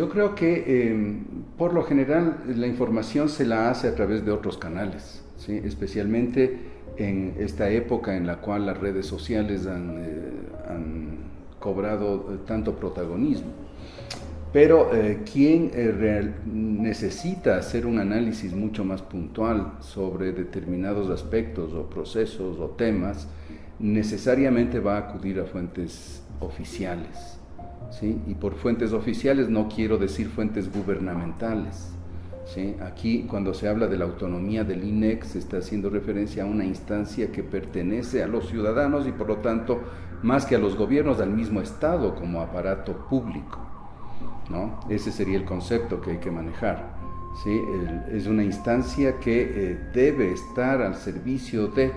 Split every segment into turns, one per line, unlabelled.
Yo creo que por lo general la información se la hace a través de otros canales, ¿sí? Especialmente en esta época en la cual las redes sociales han cobrado tanto protagonismo. Pero quien necesita hacer un análisis mucho más puntual sobre determinados aspectos o procesos o temas, necesariamente va a acudir a fuentes oficiales. ¿Sí? Y por fuentes oficiales no quiero decir fuentes gubernamentales. ¿Sí? Aquí, cuando se habla de la autonomía del INEC, se está haciendo referencia a una instancia que pertenece a los ciudadanos y por lo tanto, más que a los gobiernos, al mismo Estado como aparato público, ¿no? Ese sería el concepto que hay que manejar. ¿Sí? Es una instancia que debe estar al servicio de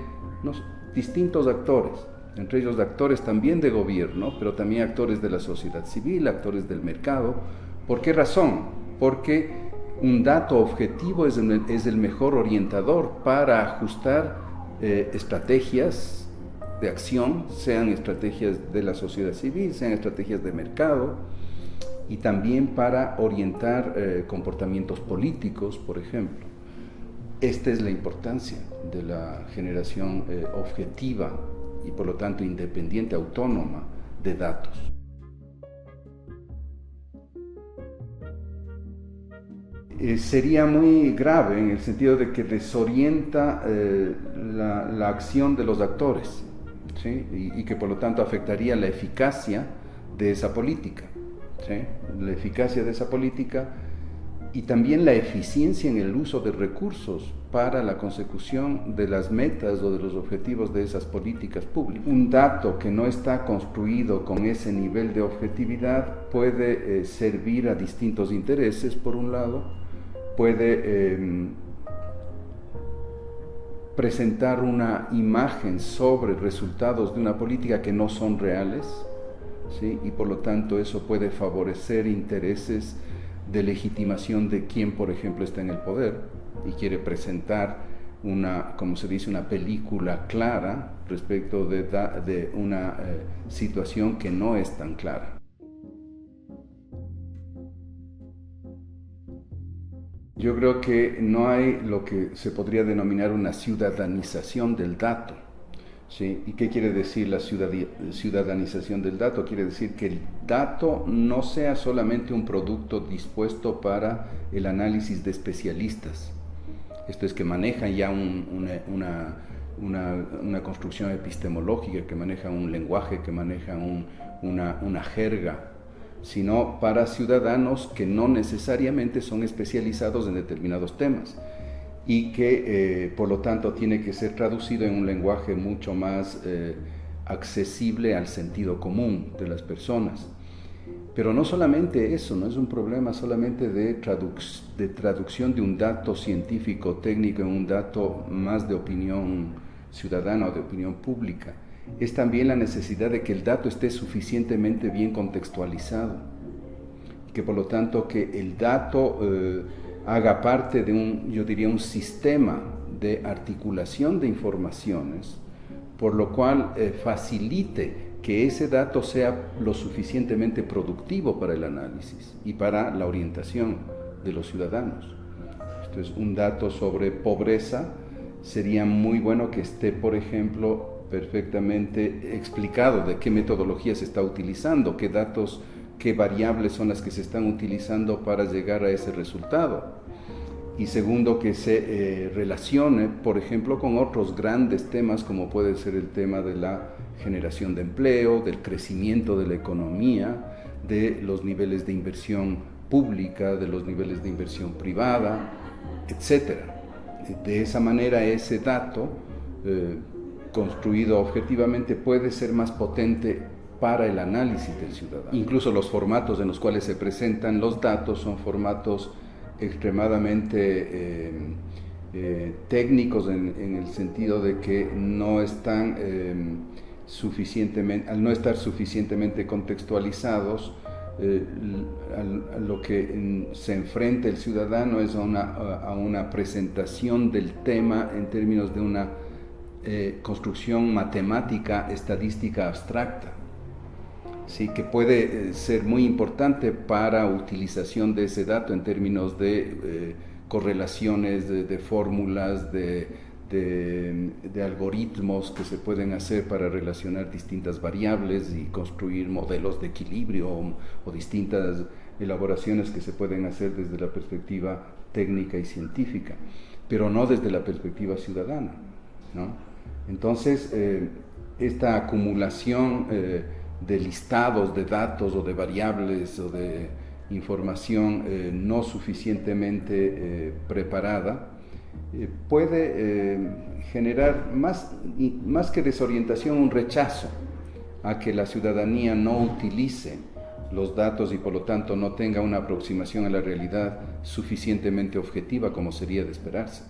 distintos actores, entre ellos actores también de gobierno, pero también actores de la sociedad civil, actores del mercado. ¿Por qué razón? Porque un dato objetivo es el mejor orientador para ajustar estrategias de acción, sean estrategias de la sociedad civil, sean estrategias de mercado, y también para orientar comportamientos políticos, por ejemplo. Esta es la importancia de la generación objetiva y por lo tanto independiente, autónoma de datos. Sería muy grave en el sentido de que desorienta la acción de los actores, ¿sí? y que por lo tanto afectaría la eficacia de esa política. ¿Sí? La eficacia de esa política y también la eficiencia en el uso de recursos para la consecución de las metas o de los objetivos de esas políticas públicas. Un dato que no está construido con ese nivel de objetividad puede servir a distintos intereses, por un lado, puede presentar una imagen sobre resultados de una política que no son reales, ¿sí? Y por lo tanto eso puede favorecer intereses de legitimación de quien, por ejemplo, está en el poder y quiere presentar como se dice, una película clara respecto de una situación que no es tan clara. Yo creo que no hay lo que se podría denominar una ciudadanización del dato. ¿Sí? ¿Y qué quiere decir la ciudadanización del dato? Quiere decir que el dato no sea solamente un producto dispuesto para el análisis de especialistas. Esto es, que manejan ya una construcción epistemológica, que manejan un lenguaje, que manejan una jerga, sino para ciudadanos que no necesariamente son especializados en determinados temas, y que por lo tanto tiene que ser traducido en un lenguaje mucho más accesible al sentido común de las personas. Pero no solamente eso, no es un problema solamente de traducción de un dato científico técnico en un dato más de opinión ciudadana o de opinión pública. Es también la necesidad de que el dato esté suficientemente bien contextualizado, que por lo tanto que el dato haga parte de yo diría, un sistema de articulación de informaciones, por lo cual facilite que ese dato sea lo suficientemente productivo para el análisis y para la orientación de los ciudadanos. Esto es, un dato sobre pobreza, sería muy bueno que esté, por ejemplo, perfectamente explicado de qué metodología se está utilizando, qué datos, qué variables son las que se están utilizando para llegar a ese resultado. Y segundo, que se relacione, por ejemplo, con otros grandes temas, como puede ser el tema de la generación de empleo, del crecimiento de la economía, de los niveles de inversión pública, de los niveles de inversión privada, etc. De esa manera, ese dato construido objetivamente puede ser más potente para el análisis del ciudadano. Incluso los formatos en los cuales se presentan los datos son formatos extremadamente técnicos en el sentido de que no están suficientemente, al no estar suficientemente contextualizados, a lo que se enfrenta el ciudadano es a una presentación del tema en términos de una construcción matemática, estadística abstracta. sí, que puede ser muy importante para utilización de ese dato en términos de correlaciones, de fórmulas, de algoritmos que se pueden hacer para relacionar distintas variables y construir modelos de equilibrio o distintas elaboraciones que se pueden hacer desde la perspectiva técnica y científica, pero no desde la perspectiva ciudadana, ¿no? Entonces, esta acumulación de listados de datos o de variables o de información no suficientemente preparada puede generar más que desorientación, un rechazo a que la ciudadanía no utilice los datos y por lo tanto no tenga una aproximación a la realidad suficientemente objetiva como sería de esperarse.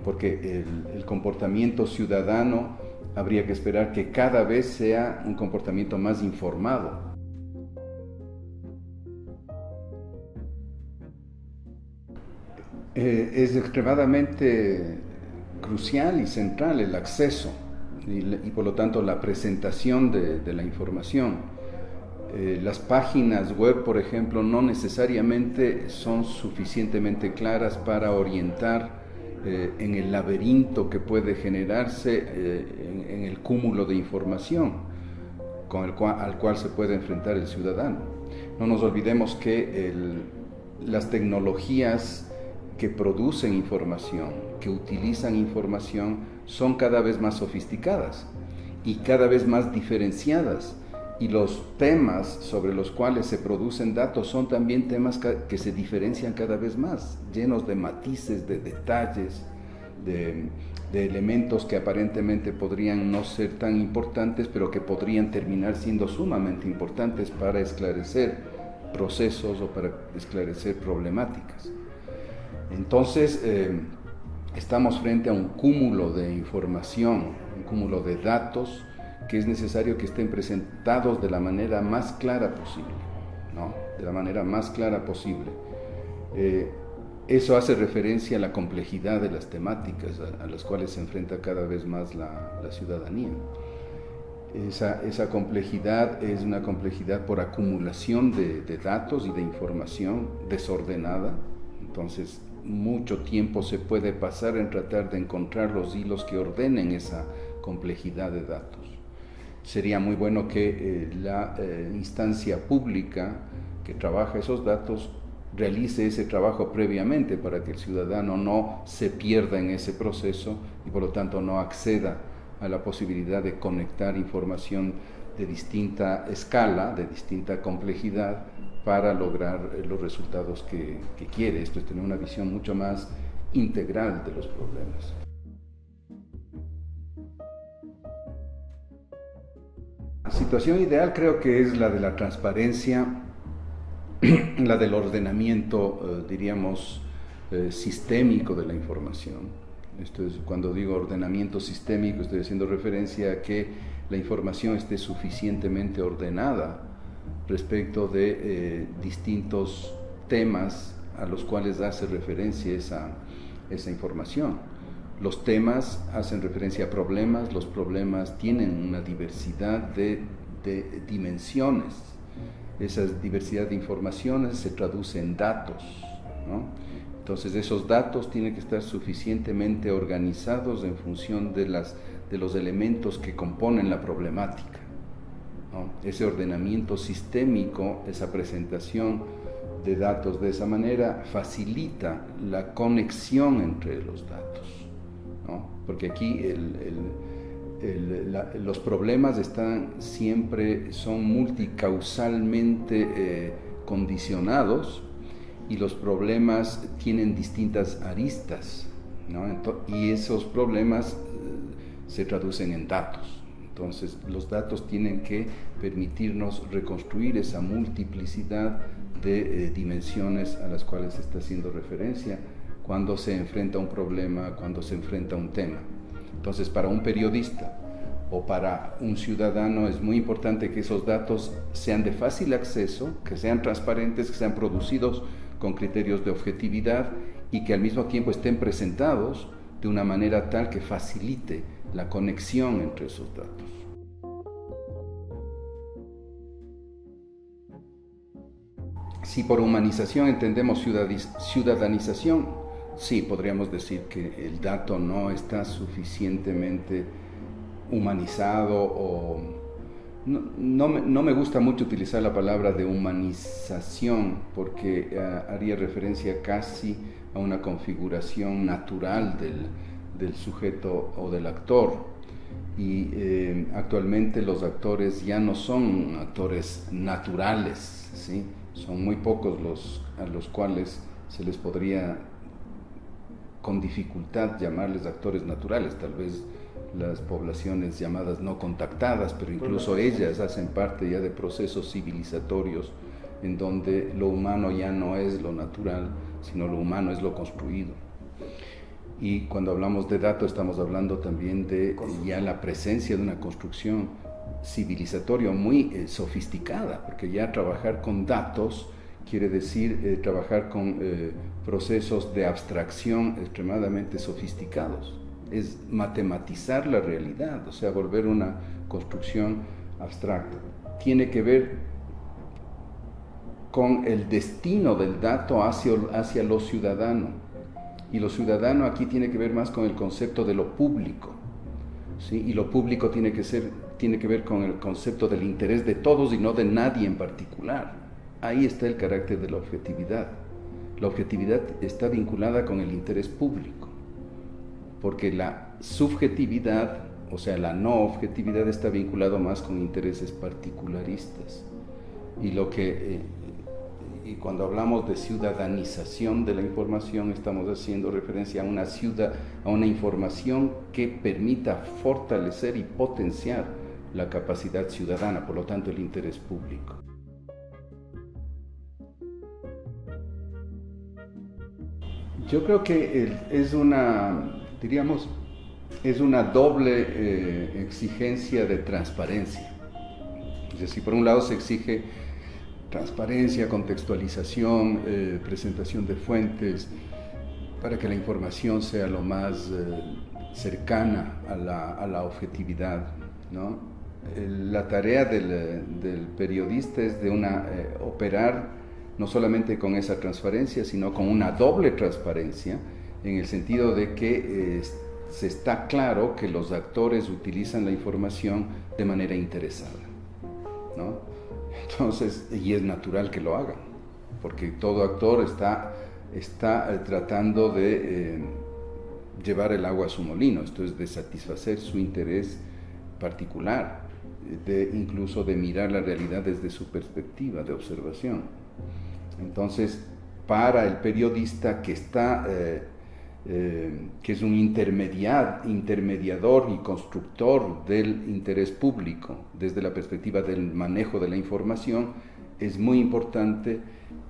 Porque el comportamiento ciudadano habría que esperar que cada vez sea un comportamiento más informado. Es extremadamente crucial y central el acceso y por lo tanto la presentación de la información. Las páginas web, por ejemplo, no necesariamente son suficientemente claras para orientar en el laberinto que puede generarse en el cúmulo de información al cual se puede enfrentar el ciudadano. No nos olvidemos que las tecnologías que producen información, que utilizan información, son cada vez más sofisticadas y cada vez más diferenciadas. Y los temas sobre los cuales se producen datos son también temas que se diferencian cada vez más, llenos de matices, de detalles, de elementos que aparentemente podrían no ser tan importantes, pero que podrían terminar siendo sumamente importantes para esclarecer procesos o para esclarecer problemáticas. Entonces, estamos frente a un cúmulo de información, un cúmulo de datos, que es necesario que estén presentados de la manera más clara posible, ¿no? De la manera más clara posible. Eso hace referencia a la complejidad de las temáticas a las cuales se enfrenta cada vez más la ciudadanía. Esa complejidad es una complejidad por acumulación de datos y de información desordenada. Entonces, mucho tiempo se puede pasar en tratar de encontrar los hilos que ordenen esa complejidad de datos. Sería muy bueno que la instancia pública que trabaja esos datos realice ese trabajo previamente para que el ciudadano no se pierda en ese proceso y por lo tanto no acceda a la posibilidad de conectar información de distinta escala, de distinta complejidad para lograr los resultados que quiere. Esto es tener una visión mucho más integral de los problemas. La situación ideal creo que es la de la transparencia, la del ordenamiento, diríamos, sistémico de la información. Esto es, cuando digo ordenamiento sistémico, estoy haciendo referencia a que la información esté suficientemente ordenada respecto de distintos temas a los cuales hace referencia esa información. Los temas hacen referencia a problemas, los problemas tienen una diversidad de dimensiones. Esa diversidad de informaciones se traduce en datos, ¿no? Entonces esos datos tienen que estar suficientemente organizados en función de los elementos que componen la problemática, ¿no? Ese ordenamiento sistémico, esa presentación de datos de esa manera facilita la conexión entre los datos, ¿no? Porque aquí los problemas son multicausalmente condicionados y los problemas tienen distintas aristas, ¿no? Y esos problemas se traducen en datos. Entonces los datos tienen que permitirnos reconstruir esa multiplicidad de dimensiones a las cuales se está haciendo referencia cuando se enfrenta a un problema, cuando se enfrenta a un tema. Entonces, para un periodista o para un ciudadano es muy importante que esos datos sean de fácil acceso, que sean transparentes, que sean producidos con criterios de objetividad y que al mismo tiempo estén presentados de una manera tal que facilite la conexión entre esos datos. Si por humanización entendemos ciudadanización, sí, podríamos decir que el dato no está suficientemente humanizado o... No me gusta mucho utilizar la palabra de humanización porque haría referencia casi a una configuración natural del sujeto o del actor. Y actualmente los actores ya no son actores naturales, ¿sí? Son muy pocos a los cuales se les podría con dificultad llamarles actores naturales, tal vez las poblaciones llamadas no contactadas, pero incluso ellas hacen parte ya de procesos civilizatorios en donde lo humano ya no es lo natural, sino lo humano es lo construido. Y cuando hablamos de dato estamos hablando también de ya la presencia de una construcción civilizatoria muy sofisticada, porque ya trabajar con datos quiere decir trabajar con procesos de abstracción extremadamente sofisticados. Es matematizar la realidad, o sea, volver una construcción abstracta. Tiene que ver con el destino del dato hacia lo ciudadano. Y lo ciudadano aquí tiene que ver más con el concepto de lo público, ¿sí? Y lo público tiene que ver con el concepto del interés de todos y no de nadie en particular. Ahí está el carácter de la objetividad. La objetividad está vinculada con el interés público, porque la subjetividad, o sea, la no objetividad está vinculado más con intereses particularistas. Y cuando hablamos de ciudadanización de la información, estamos haciendo referencia a una información que permita fortalecer y potenciar la capacidad ciudadana, por lo tanto el interés público. Yo creo que es una doble exigencia de transparencia. Es decir, por un lado se exige transparencia, contextualización, presentación de fuentes, para que la información sea lo más cercana a la objetividad, ¿no? La tarea del periodista es de operar no solamente con esa transparencia, sino con una doble transparencia, en el sentido de que se está claro que los actores utilizan la información de manera interesada, ¿no? Entonces, y es natural que lo hagan, porque todo actor está tratando de llevar el agua a su molino, esto es de satisfacer su interés particular, incluso de mirar la realidad desde su perspectiva de observación. Entonces, para el periodista que es un intermediador y constructor del interés público desde la perspectiva del manejo de la información, es muy importante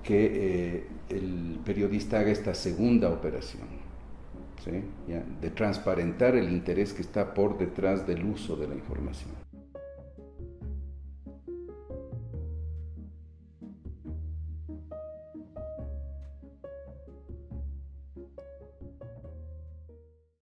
que el periodista haga esta segunda operación, ¿sí? ¿Ya? De transparentar el interés que está por detrás del uso de la información.